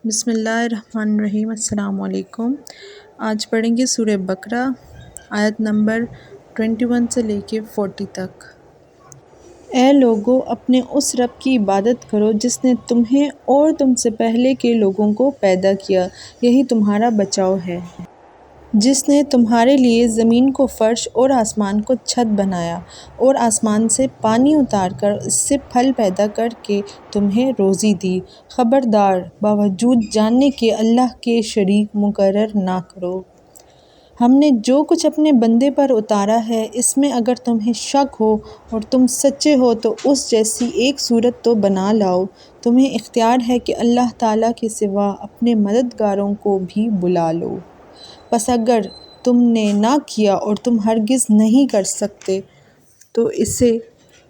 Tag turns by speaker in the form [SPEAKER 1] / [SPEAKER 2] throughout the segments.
[SPEAKER 1] بسم اللہ الرحمن الرحیم۔ السلام علیکم۔ آج پڑھیں گے سورہ بقرہ آیت نمبر 21 سے لے کے 40 تک۔ اے لوگو، اپنے اس رب کی عبادت کرو جس نے تمہیں اور تم سے پہلے کے لوگوں کو پیدا کیا، یہی تمہارا بچاؤ ہے۔ جس نے تمہارے لیے زمین کو فرش اور آسمان کو چھت بنایا، اور آسمان سے پانی اتار کر اس سے پھل پیدا کر کے تمہیں روزی دی۔ خبردار، باوجود جاننے کے اللہ کے شریک مقرر نہ کرو۔ ہم نے جو کچھ اپنے بندے پر اتارا ہے، اس میں اگر تمہیں شک ہو اور تم سچے ہو تو اس جیسی ایک صورت تو بنا لاؤ۔ تمہیں اختیار ہے کہ اللہ تعالیٰ کے سوا اپنے مددگاروں کو بھی بلا لو۔ پس اگر تم نے نہ کیا اور تم ہرگز نہیں کر سکتے تو اسے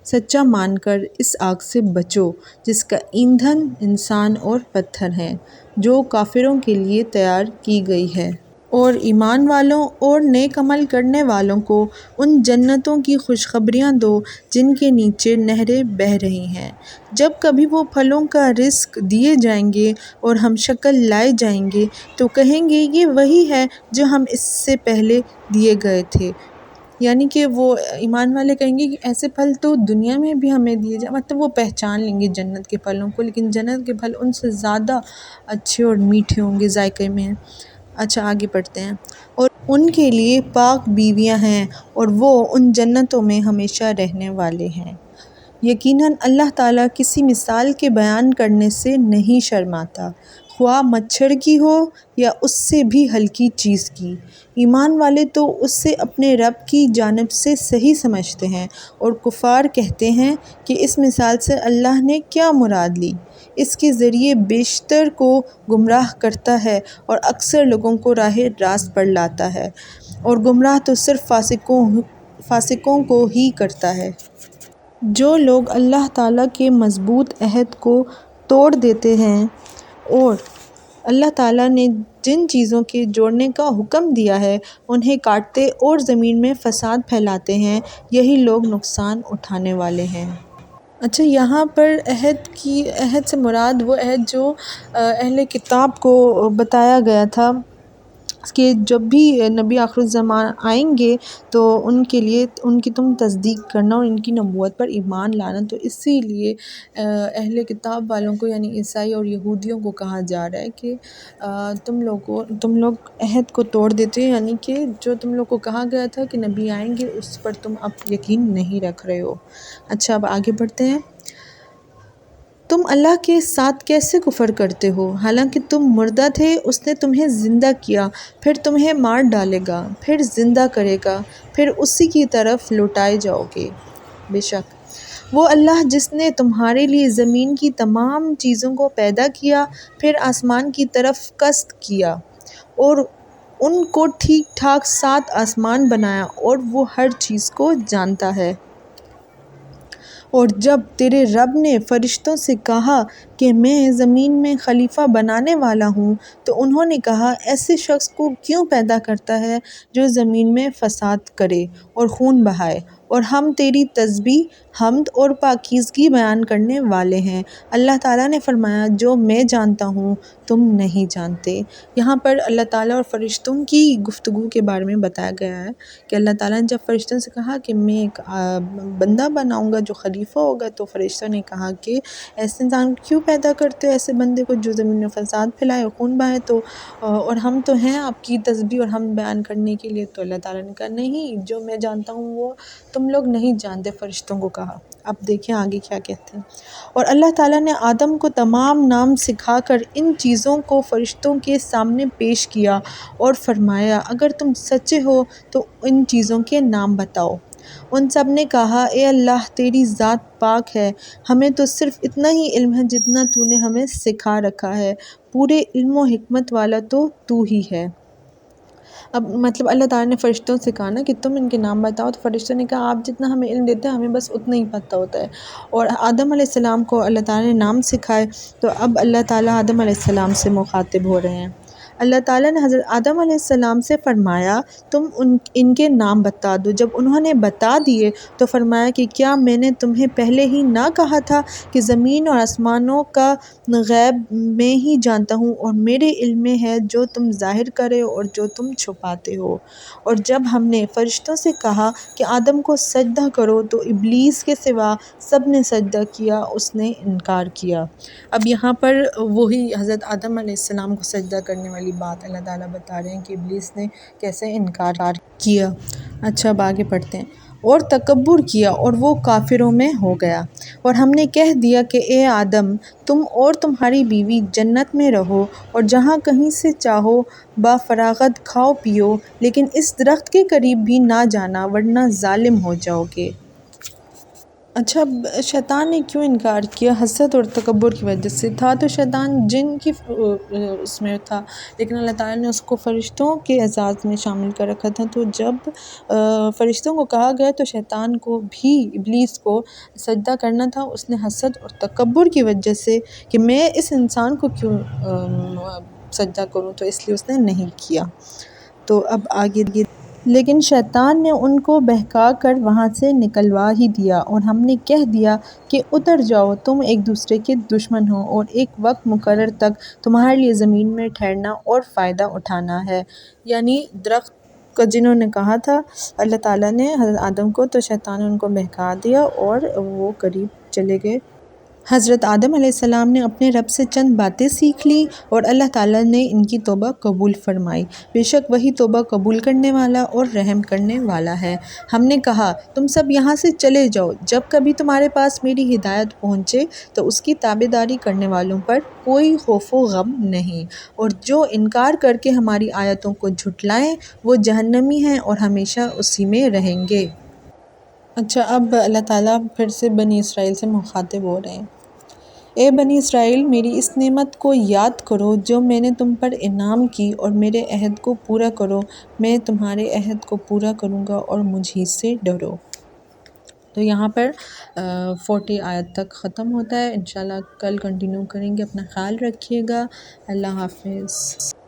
[SPEAKER 1] سچا مان کر اس آگ سے بچو جس کا ایندھن انسان اور پتھر ہیں، جو کافروں کے لیے تیار کی گئی ہے۔ اور ایمان والوں اور نیک عمل کرنے والوں کو ان جنتوں کی خوشخبریاں دو جن کے نیچے نہریں بہہ رہی ہیں۔ جب کبھی وہ پھلوں کا رزق دیے جائیں گے اور ہم شکل لائے جائیں گے تو کہیں گے یہ وہی ہے جو ہم اس سے پہلے دیے گئے تھے۔ یعنی کہ وہ ایمان والے کہیں گے کہ ایسے پھل تو دنیا میں بھی ہمیں دیے جائیں، مطلب وہ پہچان لیں گے جنت کے پھلوں کو، لیکن جنت کے پھل ان سے زیادہ اچھے اور میٹھے ہوں گے ذائقے میں۔ اچھا آگے پڑھتے ہیں۔ اور ان کے لیے پاک بیویاں ہیں اور وہ ان جنتوں میں ہمیشہ رہنے والے ہیں۔ یقیناً اللہ تعالیٰ کسی مثال کے بیان کرنے سے نہیں شرماتا، خواہ مچھر کی ہو یا اس سے بھی ہلکی چیز کی۔ ایمان والے تو اسے اپنے رب کی جانب سے صحیح سمجھتے ہیں، اور کفار کہتے ہیں کہ اس مثال سے اللہ نے کیا مراد لی؟ اس کے ذریعے بیشتر کو گمراہ کرتا ہے اور اکثر لوگوں کو راہ راست پر لاتا ہے، اور گمراہ تو صرف فاسقوں کو ہی کرتا ہے۔ جو لوگ اللہ تعالیٰ کے مضبوط عہد کو توڑ دیتے ہیں اور اللہ تعالیٰ نے جن چیزوں کے جوڑنے کا حکم دیا ہے انہیں کاٹتے اور زمین میں فساد پھیلاتے ہیں، یہی لوگ نقصان اٹھانے والے ہیں۔ اچھا، یہاں پر عہد سے مراد وہ عہد جو اہل کتاب کو بتایا گیا تھا کہ جب بھی نبی آخر الزمان آئیں گے تو ان کے لیے ان کی تم تصدیق کرنا اور ان کی نبوت پر ایمان لانا۔ تو اسی لیے اہل کتاب والوں کو یعنی عیسائی اور یہودیوں کو کہا جا رہا ہے کہ تم لوگ عہد کو توڑ دیتے ہو، یعنی کہ جو تم لوگ کو کہا گیا تھا کہ نبی آئیں گے اس پر تم اب یقین نہیں رکھ رہے ہو۔ اچھا اب آگے بڑھتے ہیں۔ تم اللہ کے ساتھ کیسے کفر کرتے ہو حالانکہ تم مردہ تھے، اس نے تمہیں زندہ کیا، پھر تمہیں مار ڈالے گا، پھر زندہ کرے گا، پھر اسی کی طرف لوٹائے جاؤ گے۔ بے شک وہ اللہ جس نے تمہارے لیے زمین کی تمام چیزوں کو پیدا کیا، پھر آسمان کی طرف قصد کیا اور ان کو ٹھیک ٹھاک 7 آسمان بنایا، اور وہ ہر چیز کو جانتا ہے۔ اور جب تیرے رب نے فرشتوں سے کہا کہ میں زمین میں خلیفہ بنانے والا ہوں تو انہوں نے کہا ایسے شخص کو کیوں پیدا کرتا ہے جو زمین میں فساد کرے اور خون بہائے، اور ہم تیری تسبیح، حمد اور پاکیزگی بیان کرنے والے ہیں۔ اللہ تعالیٰ نے فرمایا جو میں جانتا ہوں تم نہیں جانتے۔ یہاں پر اللہ تعالیٰ اور فرشتوں کی گفتگو کے بارے میں بتایا گیا ہے کہ اللہ تعالیٰ نے جب فرشتوں سے کہا کہ میں ایک بندہ بناؤں گا جو خلیفہ ہوگا، تو فرشتوں نے کہا کہ ایسے انسان کیوں پیدا کرتے ہو، ایسے بندے کو جو زمین میں فساد پھیلائے اور خون بہائے، تو اور ہم تو ہیں آپ کی تسبیح اور ہم بیان کرنے کے لیے۔ تو اللہ تعالیٰ نے کہا نہیں، جو میں جانتا ہوں وہ تم لوگ نہیں جانتے، فرشتوں کو کہا۔ اب دیکھیں آگے کیا کہتے ہیں۔ اور اللہ تعالیٰ نے آدم کو تمام نام سکھا کر ان چیزوں کو فرشتوں کے سامنے پیش کیا اور فرمایا اگر تم سچے ہو تو ان چیزوں کے نام بتاؤ۔ ان سب نے کہا اے اللہ تیری ذات پاک ہے، ہمیں تو صرف اتنا ہی علم ہے جتنا تو نے ہمیں سکھا رکھا ہے، پورے علم و حکمت والا تو ہی ہے۔ اب مطلب اللہ تعالیٰ نے فرشتوں سے کہا نا کہ تم ان کے نام بتاؤ، تو فرشتوں نے کہا آپ جتنا ہمیں علم دیتے ہیں ہمیں بس اتنا ہی پتہ ہوتا ہے۔ اور آدم علیہ السلام کو اللہ تعالیٰ نے نام سکھائے، تو اب اللہ تعالیٰ آدم علیہ السلام سے مخاطب ہو رہے ہیں۔ اللہ تعالیٰ نے حضرت آدم علیہ السلام سے فرمایا تم ان کے نام بتا دو۔ جب انہوں نے بتا دیے تو فرمایا کہ کیا میں نے تمہیں پہلے ہی نہ کہا تھا کہ زمین اور آسمانوں کا غیب میں ہی جانتا ہوں، اور میرے علم میں ہے جو تم ظاہر کرے اور جو تم چھپاتے ہو۔ اور جب ہم نے فرشتوں سے کہا کہ آدم کو سجدہ کرو تو ابلیس کے سوا سب نے سجدہ کیا، اس نے انکار کیا۔ اب یہاں پر وہی حضرت آدم علیہ السلام کو سجدہ کرنے والی بات اللہ تعالیٰ بتا رہے ہیں کہ ابلیس نے کیسے انکار کیا۔ اچھا اب آگے پڑھتے ہیں۔ اور تکبر کیا اور وہ کافروں میں ہو گیا، اور ہم نے کہہ دیا کہ اے آدم تم اور تمہاری بیوی جنت میں رہو اور جہاں کہیں سے چاہو با فراغت کھاؤ پیو، لیکن اس درخت کے قریب بھی نہ جانا ورنہ ظالم ہو جاؤ گے۔ اچھا اب شیطان نے کیوں انکار کیا؟ حسد اور تکبر کی وجہ سے تھا، تو شیطان جن کی اس میں تھا، لیکن اللہ تعالیٰ نے اس کو فرشتوں کے اعزاز میں شامل کر رکھا تھا۔ تو جب فرشتوں کو کہا گیا تو شیطان کو بھی، ابلیس کو سجدہ کرنا تھا۔ اس نے حسد اور تکبر کی وجہ سے کہ میں اس انسان کو کیوں سجدہ کروں، تو اس لیے اس نے نہیں کیا۔ تو اب آگے لیکن شیطان نے ان کو بہکا کر وہاں سے نکلوا ہی دیا، اور ہم نے کہہ دیا کہ اتر جاؤ، تم ایک دوسرے کے دشمن ہو، اور ایک وقت مقرر تک تمہارے لیے زمین میں ٹھہرنا اور فائدہ اٹھانا ہے۔ یعنی درخت کا جنہوں نے کہا تھا اللہ تعالیٰ نے حضرت آدم کو، تو شیطان نے ان کو بہکا دیا اور وہ قریب چلے گئے۔ حضرت آدم علیہ السلام نے اپنے رب سے چند باتیں سیکھ لیں اور اللہ تعالیٰ نے ان کی توبہ قبول فرمائی۔ بے شک وہی توبہ قبول کرنے والا اور رحم کرنے والا ہے۔ ہم نے کہا تم سب یہاں سے چلے جاؤ، جب کبھی تمہارے پاس میری ہدایت پہنچے تو اس کی تابعداری کرنے والوں پر کوئی خوف و غم نہیں، اور جو انکار کر کے ہماری آیتوں کو جھٹلائیں وہ جہنمی ہیں اور ہمیشہ اسی میں رہیں گے۔ اچھا اب اللہ تعالیٰ پھر سے بنی اسرائیل سے مخاطب ہو رہے ہیں۔ اے بنی اسرائیل میری اس نعمت کو یاد کرو جو میں نے تم پر انعام کی، اور میرے عہد کو پورا کرو، میں تمہارے عہد کو پورا کروں گا اور مجھ ہی سے ڈرو۔ تو یہاں پر 40 آیت تک ختم ہوتا ہے۔ انشاءاللہ کل کنٹینیو کریں گے۔ اپنا خیال رکھیے گا۔ اللہ حافظ۔